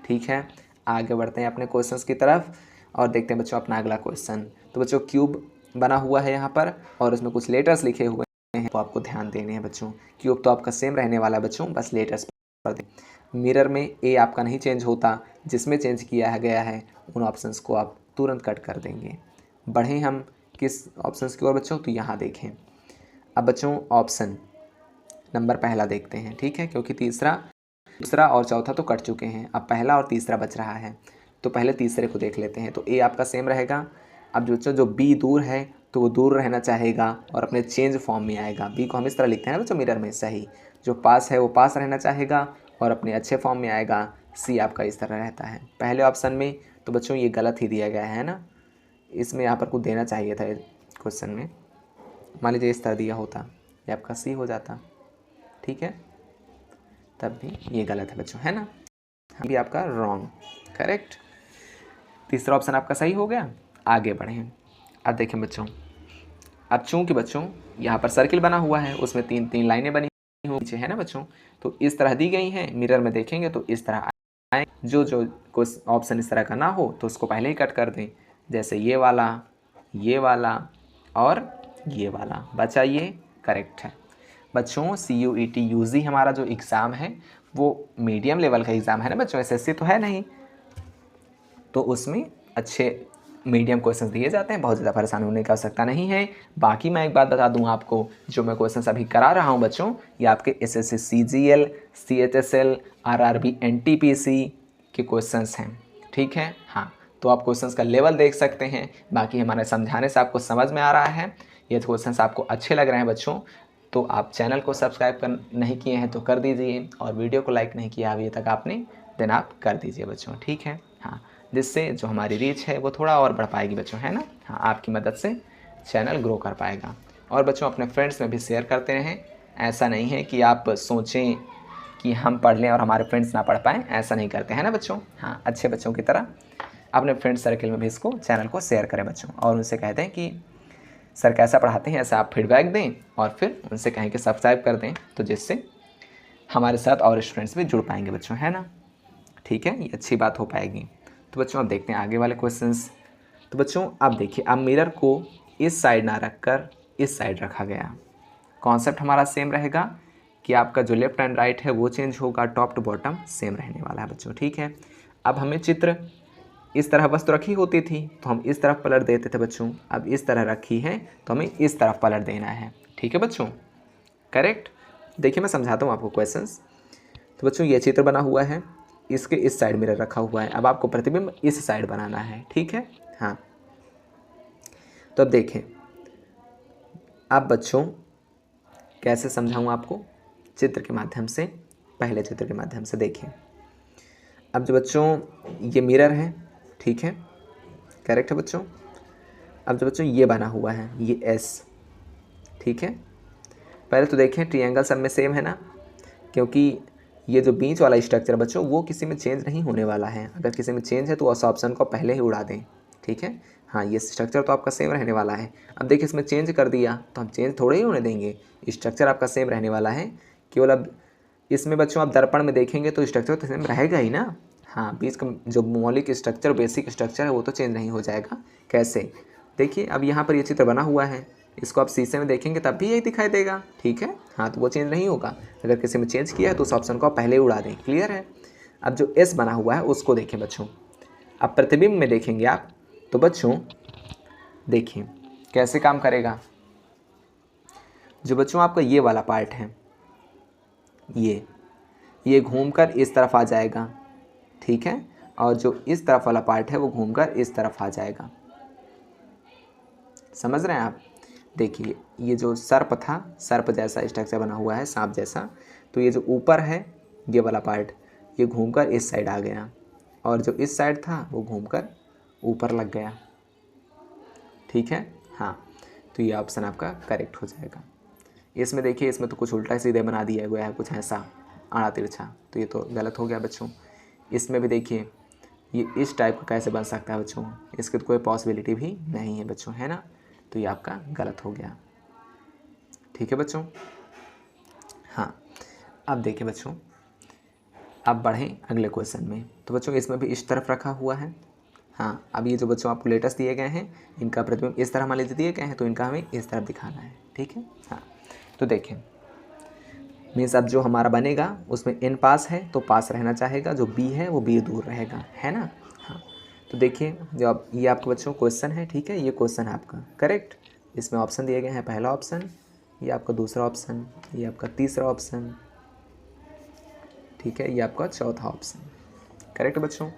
ठीक है, आगे बढ़ते हैं अपने क्वेश्चंस की तरफ और देखते हैं बच्चों अपना अगला क्वेश्चन। तो बच्चों क्यूब बना हुआ है यहाँ पर और उसमें कुछ लेटर्स लिखे हुए हैं, तो आपको ध्यान देने हैं बच्चों। क्यूब तो आपका सेम रहने वाला है बच्चों, बस लेटर्स पढ़ दें। मिरर में ए आपका नहीं चेंज होता, जिसमें चेंज किया गया है उन ऑप्शंस को आप तुरंत कट कर देंगे। बढ़ें हम किस ऑप्शंस की ओर बच्चों? तो यहाँ देखें। अब बच्चों ऑप्शन नंबर पहला देखते हैं। ठीक है, क्योंकि दूसरा और चौथा तो कट चुके हैं, अब पहला और तीसरा बच रहा है। तो पहले तीसरे को देख लेते हैं। तो ए आपका सेम रहेगा। अब जो बच्चों जो बी दूर है तो वो दूर रहना चाहेगा और अपने चेंज फॉर्म में आएगा। बी को हम इस तरह लिखते हैं ना बच्चों मिरर में, सही। जो पास है वो पास रहना चाहेगा और अपने अच्छे फॉर्म में आएगा। सी आपका इस तरह रहता है पहले ऑप्शन में। तो बच्चों ये गलत ही दिया गया है ना, इसमें यहाँ पर कुछ देना चाहिए था क्वेश्चन में। मान लीजिए इस तरह दिया होता, ये आपका सी हो जाता। ठीक है, तब भी ये गलत है बच्चों, है ना? भी आपका रॉन्ग। करेक्ट, तीसरा ऑप्शन आपका सही हो गया। आगे बढ़ें। अब देखें बच्चों, अब चूंकि बच्चों यहाँ पर सर्किल बना हुआ है, उसमें तीन तीन लाइनें बनी हुई नीचे, है ना बच्चों? तो इस तरह दी गई हैं, मिरर में देखेंगे तो इस तरह जो जो कुछ ऑप्शन इस तरह का ना हो तो उसको पहले ही कट कर दें, जैसे ये वाला और ये वाला। बचा ये करेक्ट है बच्चों। CUET UG हमारा जो एग्ज़ाम है वो मीडियम लेवल का एग्ज़ाम है ना बच्चों, SSC तो है नहीं, तो उसमें अच्छे मीडियम क्वेश्चंस दिए जाते हैं, बहुत ज़्यादा परेशान होने की आवश्यकता नहीं है। बाकी मैं एक बात बता दूं आपको, जो मैं क्वेश्चंस अभी करा रहा हूं बच्चों, ये आपके SSC CGL CHSL RRB NTPC के क्वेश्चंस हैं, ठीक है। हाँ, तो आप क्वेश्चंस का लेवल देख सकते हैं। बाकी हमारे समझाने से आपको समझ में आ रहा है, ये क्वेश्चंस आपको अच्छे लग रहे हैं बच्चों, तो आप चैनल को सब्सक्राइब कर नहीं किए हैं तो कर दीजिए, और वीडियो को लाइक नहीं किया अभी तक आपने, देन आप कर दीजिए बच्चों, ठीक है। हाँ, जिससे जो हमारी रीच है वो थोड़ा और बढ़ पाएगी बच्चों, है ना। हाँ, आपकी मदद से चैनल ग्रो कर पाएगा। और बच्चों अपने फ्रेंड्स में भी शेयर करते रहें। ऐसा नहीं है कि आप सोचें कि हम पढ़ लें और हमारे फ्रेंड्स ना पढ़ पाएँ, ऐसा नहीं करते हैं ना बच्चों। हाँ, अच्छे बच्चों की तरह अपने फ्रेंड सर्कल में भी इसको चैनल को शेयर करें बच्चों, और उनसे कहते हैं कि सर कैसा पढ़ाते हैं, ऐसा आप फीडबैक दें, और फिर उनसे कहें कि सब्सक्राइब कर दें, तो जिससे हमारे साथ और स्टूडेंट्स भी जुड़ पाएंगे बच्चों, है ना। ठीक है, ये अच्छी बात हो पाएगी। तो बच्चों अब देखते हैं आगे वाले क्वेश्चंस। तो बच्चों आप देखिए, अब मिरर को इस साइड ना रखकर इस साइड रखा गया। कॉन्सेप्ट हमारा सेम रहेगा कि आपका जो लेफ्ट एंड राइट है वो चेंज होगा, टॉप टू बॉटम सेम रहने वाला है बच्चों, ठीक है। अब हमें चित्र इस तरह वस्तु रखी होती थी तो हम इस तरफ पलट देते थे बच्चों, अब इस तरह रखी है तो हमें इस तरफ पलट देना है, ठीक है बच्चों, करेक्ट। देखिए मैं समझाता हूँ आपको क्वेश्चंस। तो बच्चों ये चित्र बना हुआ है, इसके इस साइड मिरर रखा हुआ है, अब आपको प्रतिबिंब इस साइड बनाना है, ठीक है। हाँ, तो अब देखें, अब बच्चों कैसे समझाऊँ आपको, चित्र के माध्यम से, पहले चित्र के माध्यम से देखिए। अब जो बच्चों ये मिरर है, ठीक है, करेक्ट है बच्चों। अब जो बच्चों ये बना हुआ है ये एस, ठीक है। पहले तो देखें ट्रायंगल सब में सेम है ना, क्योंकि ये जो बीच वाला स्ट्रक्चर बच्चों वो किसी में चेंज नहीं होने वाला है। अगर किसी में चेंज है तो उस ऑप्शन को पहले ही उड़ा दें, ठीक है। हाँ, ये स्ट्रक्चर तो आपका सेम रहने वाला है। अब देखिए इसमें चेंज कर दिया तो हम चेंज थोड़े ही होने देंगे, स्ट्रक्चर आपका सेम रहने वाला है। केवल अब इसमें बच्चों आप दर्पण में देखेंगे तो स्ट्रक्चर तो सेम रहेगा ही ना। हाँ, बीच का जो मौलिक स्ट्रक्चर, बेसिक स्ट्रक्चर है वो तो चेंज नहीं हो जाएगा। कैसे, देखिए अब यहाँ पर ये चित्र बना हुआ है, इसको आप शीशे में देखेंगे तब भी यही दिखाई देगा, ठीक है। हाँ, तो वो चेंज नहीं होगा। अगर किसी में चेंज किया है तो उस ऑप्शन को आप पहले ही उड़ा दें, क्लियर है। अब जो एस बना हुआ है उसको देखें बच्चों, अब प्रतिबिंब में देखेंगे आप तो बच्चों देखिए कैसे काम करेगा। जो बच्चों आपका ये वाला पार्ट है ये घूमकर इस तरफ आ जाएगा, ठीक है, और जो इस तरफ वाला पार्ट है वो घूमकर इस तरफ आ जाएगा। समझ रहे हैं आप। देखिए ये जो सर्प था, सर्प जैसा स्ट्रक्चर बना हुआ है, सांप जैसा, तो ये जो ऊपर है ये वाला पार्ट ये घूमकर इस साइड आ गया, और जो इस साइड था वो घूमकर ऊपर लग गया, ठीक है। हाँ, तो ये ऑप्शन आपका करेक्ट हो जाएगा। इसमें देखिए, इसमें तो कुछ उल्टा सीधे बना दिया गया है, कुछ ऐसा आड़ा तिरछा, तो ये तो गलत हो गया बच्चों। इसमें भी देखिए ये इस टाइप का कैसे बन सकता है बच्चों, इसकी तो कोई पॉसिबिलिटी भी नहीं है बच्चों, है ना। तो ये आपका गलत हो गया, ठीक है बच्चों। हाँ, अब देखिए बच्चों, अब बढ़ें अगले क्वेश्चन में। तो बच्चों इसमें भी इस तरफ रखा हुआ है। हाँ, अब ये जो बच्चों आपको लेटेस्ट दिए गए हैं इनका प्रतिबिंब इस तरह मान लीजिए दिए गए हैं, तो इनका हमें इस तरफ दिखाना है, ठीक है। हाँ, तो देखें मीन्स अब जो हमारा बनेगा उसमें एन पास है तो पास रहना चाहेगा, जो बी है वो बी दूर रहेगा, है ना। हाँ, तो देखिए जो अब ये आपके बच्चों क्वेश्चन है, ठीक है, ये क्वेश्चन है आपका करेक्ट। इसमें ऑप्शन दिए गए हैं, पहला ऑप्शन, ये आपका दूसरा ऑप्शन, ये आपका तीसरा ऑप्शन, ठीक है, ये आपका चौथा ऑप्शन, करेक्ट बच्चों।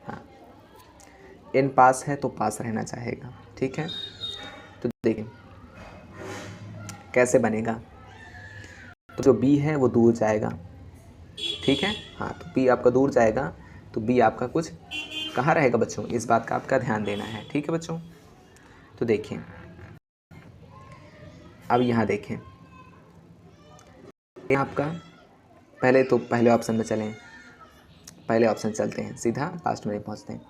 हाँ, एन पास है तो पास रहना चाहेगा, ठीक है। तो देखिए कैसे बनेगा, तो जो बी है वो दूर जाएगा, ठीक है। हाँ, तो बी आपका दूर जाएगा, तो बी आपका कुछ कहाँ रहेगा बच्चों, इस बात का आपका ध्यान देना है, ठीक है बच्चों। तो देखिए अब यहाँ देखें, ये आपका पहले ऑप्शन में चलें, पहले ऑप्शन चलते हैं, सीधा लास्ट में नहीं पहुँचते हैं।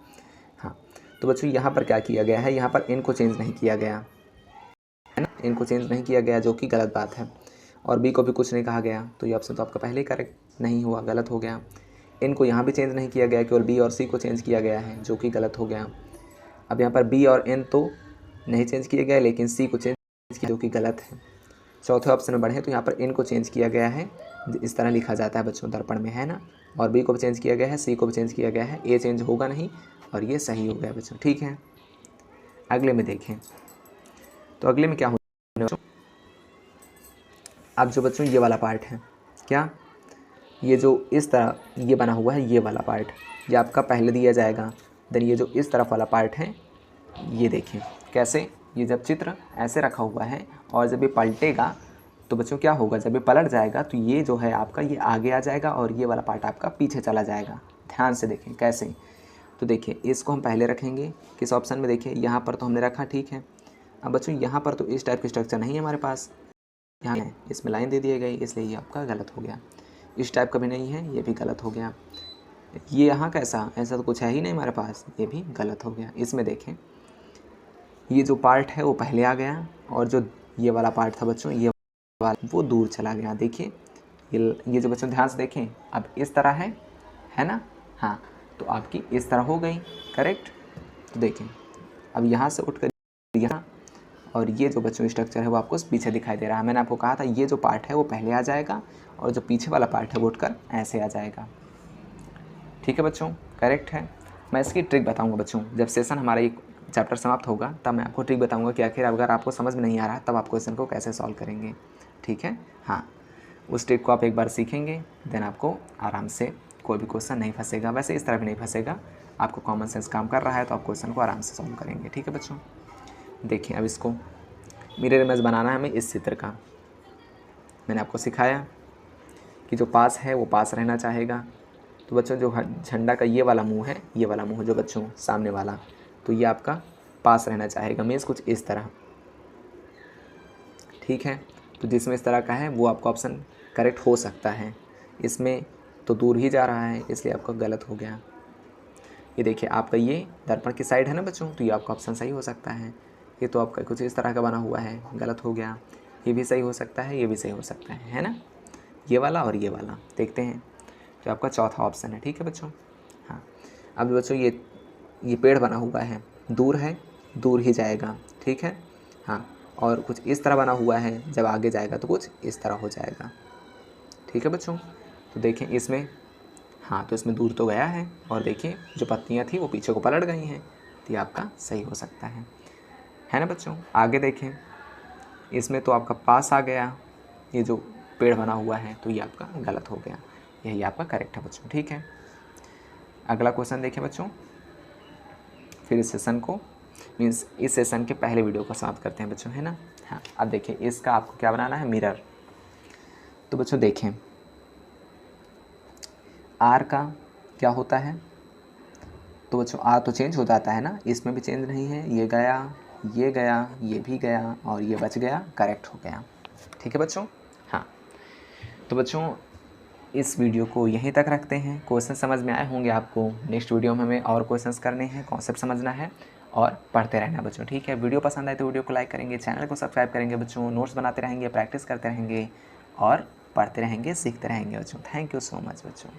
हाँ, तो बच्चों यहाँ पर क्या किया गया है, यहाँ पर इन को चेंज नहीं किया गया है ना, इनको चेंज नहीं किया गया, जो कि गलत बात है, और बी को भी कुछ नहीं कहा गया, तो ये ऑप्शन तो आपका पहले ही करेक्ट नहीं हुआ, गलत हो गया। इन को यहाँ भी चेंज नहीं किया गया, केवल बी और सी को चेंज किया गया है, जो कि गलत हो गया। अब यहाँ पर बी और एन तो नहीं चेंज किया गया, लेकिन सी को चेंज किया, जो कि गलत है। चौथे ऑप्शन में बढ़े तो यहाँ पर इन को चेंज किया गया है, इस तरह लिखा जाता है बच्चों दर्पण में, है ना। और बी को भी चेंज किया गया है, सी को भी चेंज किया गया है, ए चेंज होगा नहीं और ये सही हो गया बच्चों, ठीक है। अगले में देखें तो अगले में क्या होने बच्चों, अब जो बच्चों ये वाला पार्ट है, क्या ये जो इस तरह ये बना हुआ है, ये वाला पार्ट ये आपका पहले दिया जाएगा। देन ये जो इस तरफ वाला पार्ट है, ये देखें कैसे, ये जब चित्र ऐसे रखा हुआ है और जब ये पलटेगा तो बच्चों क्या होगा, जब ये पलट जाएगा तो ये जो है आपका ये आगे आ जाएगा और ये वाला पार्ट आपका पीछे चला जाएगा। ध्यान से देखें कैसे, तो देखिए इसको हम पहले रखेंगे किस ऑप्शन में, देखिए यहाँ पर तो हमने रखा, ठीक है। अब बच्चों यहाँ पर तो इस टाइप की स्ट्रक्चर नहीं है हमारे पास, यहाँ है, इसमें लाइन दे दी गई, इसलिए ये आपका गलत हो गया। इस टाइप का भी नहीं है, ये भी गलत हो गया। ये यहाँ कैसा, ऐसा तो कुछ है ही नहीं हमारे पास, ये भी गलत हो गया। इसमें देखें ये जो पार्ट है वो पहले आ गया और जो ये वाला पार्ट था बच्चों, ये वाला वो दूर चला गया। देखिए ये जो बच्चों ध्यान से देखें, अब इस तरह है ना, हाँ, तो आपकी इस तरह हो गई, करेक्ट। तो देखें अब यहाँ से उठ कर यहाँ, और ये जो बच्चों स्ट्रक्चर है वो आपको पीछे दिखाई दे रहा है। मैंने आपको कहा था ये जो पार्ट है वो पहले आ जाएगा और जो पीछे वाला पार्ट है वो उठकर ऐसे आ जाएगा, ठीक है बच्चों, करेक्ट है। मैं इसकी ट्रिक बताऊंगा बच्चों, जब सेशन हमारा एक चैप्टर समाप्त होगा तब मैं आपको ट्रिक बताऊंगा कि आखिर अगर आपको समझ में नहीं आ रहा तब आप क्वेश्चन को कैसे सॉल्व करेंगे, ठीक है। हाँ, उस ट्रिक को आप एक बार सीखेंगे, देन आपको आराम से कोई भी क्वेश्चन नहीं फंसेगा। वैसे इस तरह भी नहीं फंसेगा, आपको कॉमन सेंस काम कर रहा है तो आप क्वेश्चन को आराम से सॉल्व करेंगे, ठीक है बच्चों। देखिए अब इसको मिरर इमेज बनाना है हमें इस चित्र का। मैंने आपको सिखाया कि जो पास है वो पास रहना चाहेगा। तो बच्चों जो झंडा का ये वाला मुंह है, ये वाला मुंह जो बच्चों सामने वाला, तो ये आपका पास रहना चाहेगा, मीन्स कुछ इस तरह, ठीक है। तो जिसमें इस तरह का है वो आपका ऑप्शन करेक्ट हो सकता है। इसमें तो दूर ही जा रहा है, इसलिए आपका गलत हो गया। ये देखिए आपका ये दर्पण की साइड है ना बच्चों, तो ये आपका ऑप्शन सही हो सकता है। ये तो आपका कुछ इस तरह का बना हुआ है, गलत हो गया। ये भी सही हो सकता है, ये भी सही हो सकता है ना, ये वाला और ये वाला। देखते हैं जो आपका चौथा ऑप्शन है, ठीक है बच्चों। हाँ, अब बच्चों ये पेड़ बना हुआ है, दूर है, दूर ही जाएगा, ठीक है। हाँ, और कुछ इस तरह बना हुआ है, जब आगे जाएगा तो कुछ इस तरह हो जाएगा, ठीक है बच्चों। तो देखें इसमें, हाँ, तो इसमें दूर तो गया है और देखिए जो पत्तियाँ थी वो पीछे को पलट गई हैं, तो ये आपका सही हो सकता है ना बच्चों। आगे देखें, इसमें तो आपका पास आ गया, ये जो पेड़ बना हुआ है, तो ये आपका गलत हो गया, यही आपका करेक्ट है बच्चों, ठीक है। अगला क्वेश्चन देखें बच्चों, फिर इस सेशन को मीन्स इस सेशन के पहले वीडियो को समाप्त करते हैं बच्चों, है ना। हाँ, अब देखिए इसका आपको क्या बनाना है, मिरर। तो बच्चों देखें आर का क्या होता है, तो बच्चों आर तो चेंज हो जाता है ना, इसमें भी चेंज नहीं है, ये गया, ये गया, ये भी गया और ये बच गया, करेक्ट हो गया, ठीक है बच्चों। हाँ, तो बच्चों इस वीडियो को यहीं तक रखते हैं। क्वेश्चन समझ में आए होंगे आपको, नेक्स्ट वीडियो में हमें और क्वेश्चंस करने हैं, कॉन्सेप्ट समझना है और पढ़ते रहना बच्चों, ठीक है। वीडियो पसंद आए तो वीडियो को लाइक करेंगे, चैनल को सब्सक्राइब करेंगे बच्चों, नोट्स बनाते रहेंगे, प्रैक्टिस करते रहेंगे और पढ़ते रहेंगे, सीखते रहेंगे बच्चों। थैंक यू सो मच बच्चों।